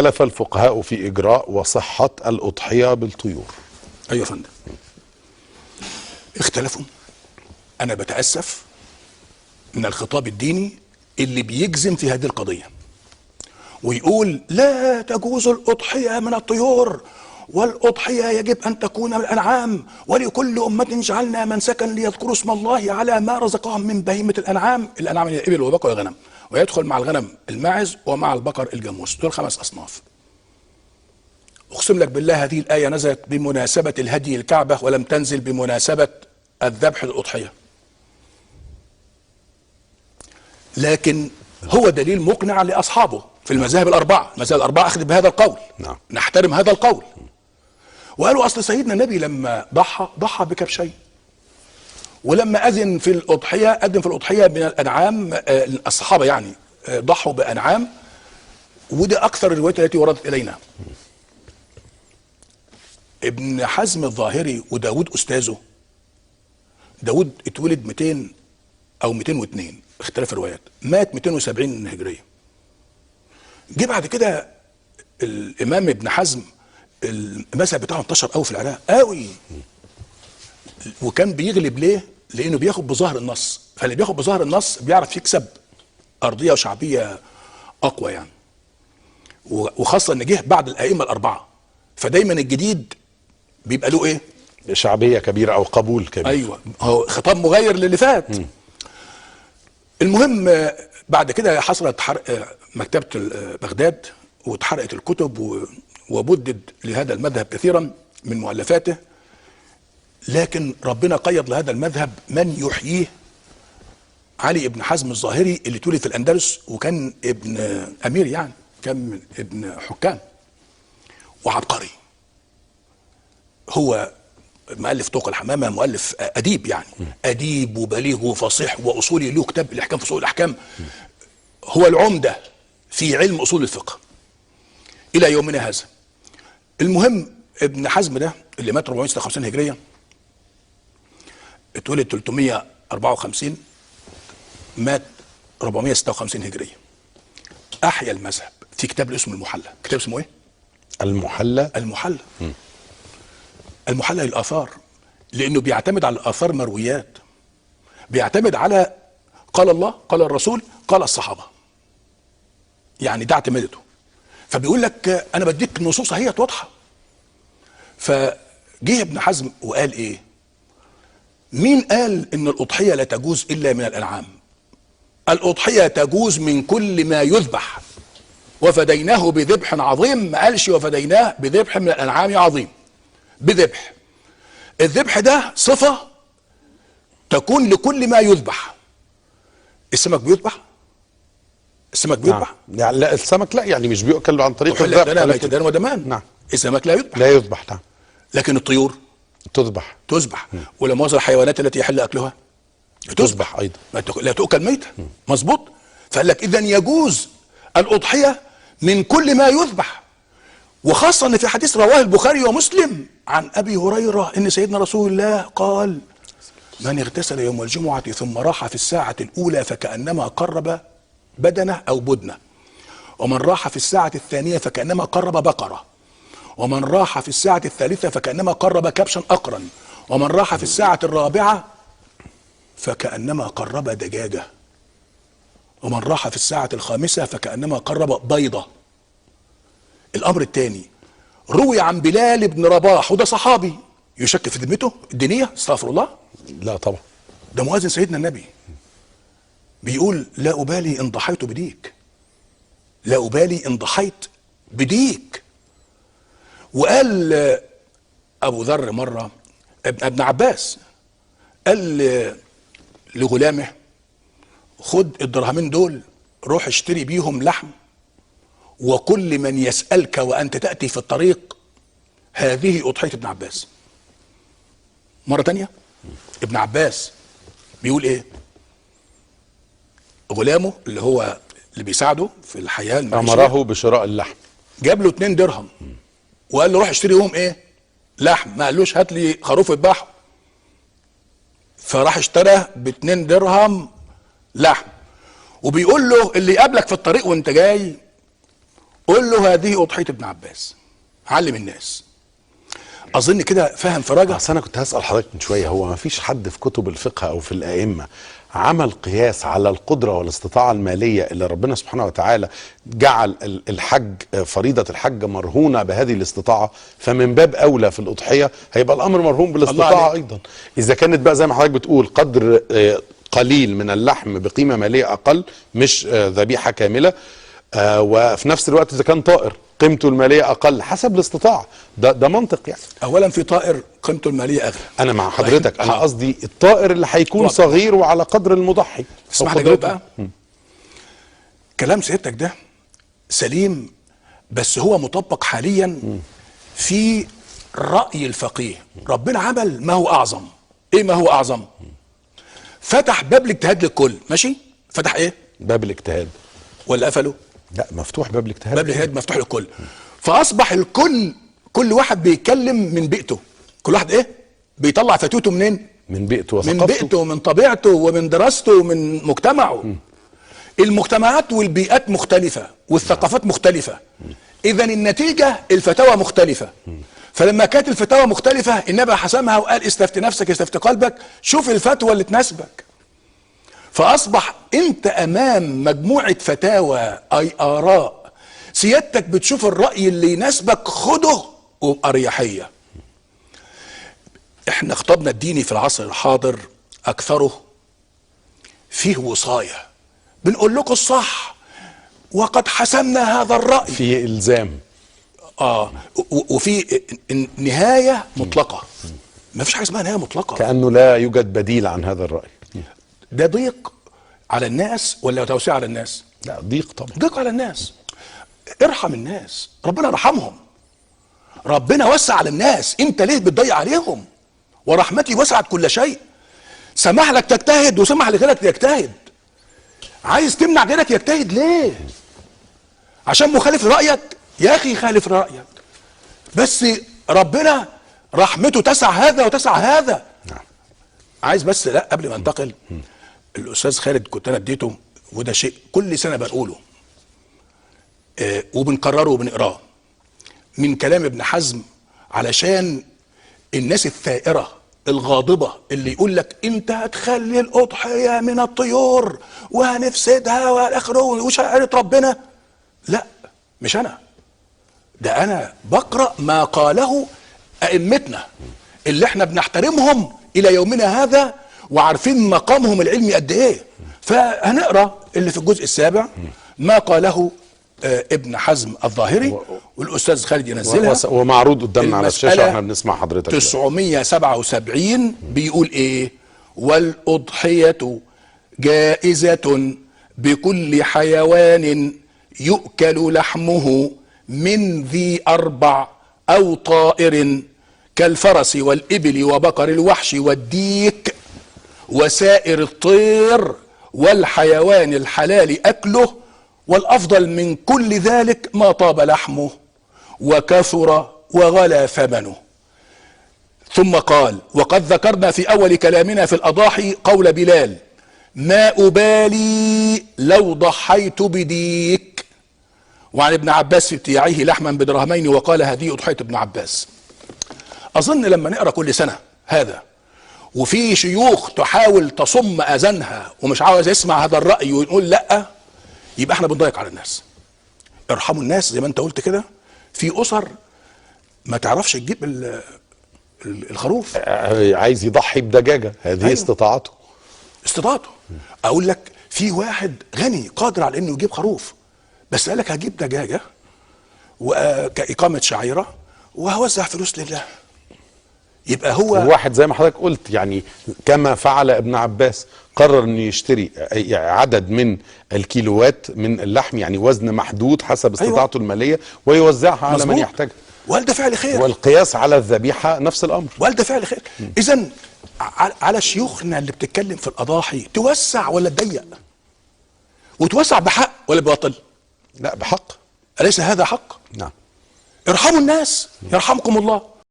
اختلف الفقهاء في إجراء وصحة الأضحية بالطيور. ايوه يا فندم، اختلفوا. انا بتأسف من الخطاب الديني اللي بيجزم في هذه القضية ويقول لا تجوز الأضحية من الطيور، والأضحية يجب أن تكون من الأنعام، ولكل أمة جعلنا منسكا ليذكروا اسم الله على ما رزقهم من بهيمة الأنعام. الأنعام هي الإبل والبقر والغنم، ويدخل مع الغنم الماعز ومع البقر الجاموس، دول 5 أصناف. أقسم لك بالله هذه الآية نزلت بمناسبة الهدي الكعبة ولم تنزل بمناسبة الذبح للأضحية، لكن هو دليل مقنع لأصحابه في المذاهب الأربعة. المذاهب الأربعة أخذت بهذا القول، نحترم هذا القول. وقالوا أصل سيدنا النبي لما ضحى بكبشين، ولما أذن في الأضحية من الأنعام، الصحابة يعني ضحوا بأنعام، وده أكثر الروايات التي وردت إلينا. ابن حزم الظاهري وداود أستاذه، داود اتولد 200 أو 202 اختلاف الروايات، مات 270 هجرية. جه بعد كده الإمام ابن حزم المذهب بتاعه انتشر قوي في العراق قوي، وكان بيغلب ليه؟ لأنه بياخد بظاهر النص، فاللي بياخد بظاهر النص بيعرف يكسب أرضية وشعبية أقوى يعني، وخاصة إن جه بعد الأئمة الأربعة، فدايما الجديد بيبقى له إيه؟ شعبية كبيرة أو قبول كبير. أيوه، هو خطاب مغير للي فات. المهم بعد كده حصلت حرق مكتبة بغداد واتحرقت الكتب وبدد لهذا المذهب كثيرا من مؤلفاته، لكن ربنا قيض لهذا المذهب من يحييه، علي بن حزم الظاهري اللي اتولد في الأندلس وكان ابن أمير، يعني كان ابن حكام وعبقري. هو مؤلف طوق الحمامة، مؤلف أديب يعني، أديب وبليغ وفصيح وأصولي، له كتاب الأحكام في أصول الأحكام، هو العمدة في علم أصول الفقه إلى يومنا هذا. المهم ابن حزم ده اللي مات 456 هجرية، اتولد 354 مات 456 هجرية، أحيا المذهب في كتاب اسمه المحلى. كتاب اسمه إيه؟ المحلى. المحلى. المحلى للآثار، لأنه بيعتمد على الآثار مرويات، بيعتمد على قال الله قال الرسول قال الصحابة، يعني ده اعتمادته. فبيقول لك أنا بديك نصوص هي واضحة. فجه ابن حزم وقال إيه؟ مين قال إن الأضحية لا تجوز إلا من الأنعام؟ الأضحية تجوز من كل ما يذبح، وفديناه بذبح عظيم. ما قالش وفديناه بذبح من الأنعام عظيم، بذبح. الذبح ده صفة تكون لكل ما يذبح. السمك بيذبح؟ السمك بيذبح؟ يعني لا، السمك لا، يعني مش بيؤكل عن طريق الذبح. الذبح، دم ودمان. نعم. السمك لا يذبح. لا يذبح، نعم. لكن الطيور تذبح. ولا مؤاخذة الحيوانات التي يحل أكلها تذبح أيضا، لا تؤكل ميتة. مظبوط. فقال لك إذن يجوز الأضحية من كل ما يذبح، وخاصة ان في حديث رواه البخاري ومسلم عن ابي هريرة ان سيدنا رسول الله قال من اغتسل يوم الجمعة ثم راح في الساعة الاولى فكأنما قرب بدنه او بدنه، ومن راح في الساعة الثانية فكأنما قرب بقرة، ومن راح في الساعة الثالثة فكأنما قرب كبشا اقرا، ومن راح في الساعة الرابعة فكأنما قرب دجاجة، ومن راح في الساعة الخامسة فكأنما قرب بيضة. الامر الثاني روي عن بلال بن رباح، وده صحابي يشك في ذمته الدينيه، استغفر الله. لا طبعا، ده مؤذن سيدنا النبي، بيقول لا ابالي ان ضحيت بديك، لا ابالي ان ضحيت بديك. وقال ابو ذر مره، ابن عباس قال لغلامه خد الدرهمين دول روح اشتري بيهم لحم، وكل من يسألك وأنت تأتي في الطريق هذه أضحية ابن عباس. مرة تانية ابن عباس بيقول إيه؟ غلامه اللي هو اللي بيساعده في الحياة المعيشية أمره بشراء اللحم، جاب له 2 درهم وقال له روح اشتري يوم إيه؟ لحم، ما قالوش هات لي خروف اذبحه. فراح اشترى ب2 درهم لحم، وبيقول له اللي يقابلك في الطريق وانت جاي قول له هذه اضحيه ابن عباس، علم الناس. اظن كده فاهم في رجع. اصل انا كنت هسال حضرتك من شويه، هو ما فيش حد في كتب الفقه او في الائمه عمل قياس على القدره والاستطاعه الماليه اللي ربنا سبحانه وتعالى جعل الحج، فريضه الحج مرهونه بهذه الاستطاعه، فمن باب اولى في الاضحيه هيبقى الامر مرهون بالاستطاعه ايضا. اذا كانت بقى زي ما حضرتك بتقول قدر قليل من اللحم بقيمه ماليه اقل، مش ذبيحه كامله، وفي نفس الوقت اذا كان طائر قيمته الماليه اقل حسب الاستطاعه، ده منطق يعني. اولا في طائر قيمته الماليه اغلى. انا مع حضرتك، انا قصدي الطائر اللي هيكون صغير وعلى قدر المضحي. اسمح لي اجاوب بقى. كلام سيادتك ده سليم، بس هو مطبق حاليا في راي الفقيه. ربنا عمل ما هو اعظم. ايه ما هو اعظم؟ فتح باب الاجتهاد للكل. ماشي، فتح ايه؟ باب الاجتهاد. ولا قفله؟ لا، مفتوح باب الاجتهاد. باب الاجتهاد مفتوح للكل. فاصبح الكل، كل واحد بيتكلم من بيئته. كل واحد ايه؟ بيطلع فتوته منين؟ من بيئته وثقافته، من بيئته ومن طبيعته ومن دراسته ومن مجتمعه. المجتمعات والبيئات مختلفة والثقافات مختلفة. اذا النتيجة الفتاوى مختلفة. فلما كانت الفتاوى مختلفة النبي حسمها وقال استفت نفسك استفت قلبك، شوف الفتوى اللي تناسبك. فاصبح انت امام مجموعة فتاوى اي اراء، سيادتك بتشوف الرأي اللي يناسبك خده وبأريحية. احنا خطابنا الديني في العصر الحاضر اكثره فيه وصاية، بنقول لكم الصح وقد حسمنا هذا الرأي، في الزام. وفي نهاية مطلقة. ما فيش حاجة اسمها نهاية مطلقة، كأنه لا يوجد بديل عن هذا الرأي. ده ضيق على الناس ولا توسيع على الناس؟ لا، ضيق طبعا. ضيق على الناس. ارحم الناس، ربنا رحمهم، ربنا وسع على الناس، انت ليه بتضيع عليهم؟ ورحمتي وسعت كل شيء. سمح لك تجتهد وسمح لغيرك يجتهد. عايز تمنع غيرك يجتهد ليه؟ عشان مخالف رأيك؟ يا اخي خالف رأيك، بس ربنا رحمته تسع هذا وتسع هذا. عايز بس لا قبل ما انتقل، الاستاذ خالد كنت انا اديته، وده شيء كل سنه بنقوله وبنكرره وبنقراه من كلام ابن حزم، علشان الناس الثائره الغاضبه اللي يقول لك انت هتخلي الاضحيه من الطيور وهنفسدها واخره وشاعره ربنا. لا، مش انا، ده انا بقرا ما قاله ائمتنا اللي احنا بنحترمهم الى يومنا هذا وعارفين مقامهم العلمي قد ايه. فهنقرا اللي في الجزء السابع ما قاله ابن حزم الظاهري، والاستاذ خالد ينزلها ومعروض قدامنا على الشاشه واحنا بنسمع حضرتك. 977 بيقول ايه؟ والاضحيه جائزه بكل حيوان يؤكل لحمه من ذي اربع او طائر كالفرس والإبل وبقر الوحش والديك وسائر الطير والحيوان الحلال أكله، والأفضل من كل ذلك ما طاب لحمه وكثر وغلا ثمنه. ثم قال: وقد ذكرنا في أول كلامنا في الأضاحي قول بلال: ما أبالي لو ضحيت بديك. وعن ابن عباس في ابتياعه لحما بدرهمين وقال هذه أضحية ابن عباس. اظن لما نقرا كل سنه هذا وفي شيوخ تحاول تصم اذانها ومش عاوز يسمع هذا الراي ونقول لا، يبقى احنا بنضيق على الناس. ارحموا الناس زي ما انت قلت كده. في اسر ما تعرفش تجيب الخروف، عايز يضحي بدجاجه، هذه أيوة. استطاعته. اقول لك في واحد غني قادر على انه يجيب خروف، بس قال لك هجيب دجاجه وكاقامه شعيره وهوزع فلوس لله. يبقى هو واحد زي ما حضرتك قلت، يعني كما فعل ابن عباس، قرر انه يشتري عدد من الكيلوات من اللحم، يعني وزن محدود حسب استطاعته الماليه، ويوزعها على من يحتاجها. وهل ده فعل خير؟ والقياس على الذبيحه نفس الامر. وهل ده فعل خير؟ اذا على شيوخنا اللي بتتكلم في الاضاحي توسع ولا تضيق؟ وتوسع بحق ولا بباطل؟ لا، بحق. أليس هذا حق؟ نعم. ارحموا الناس يرحمكم الله.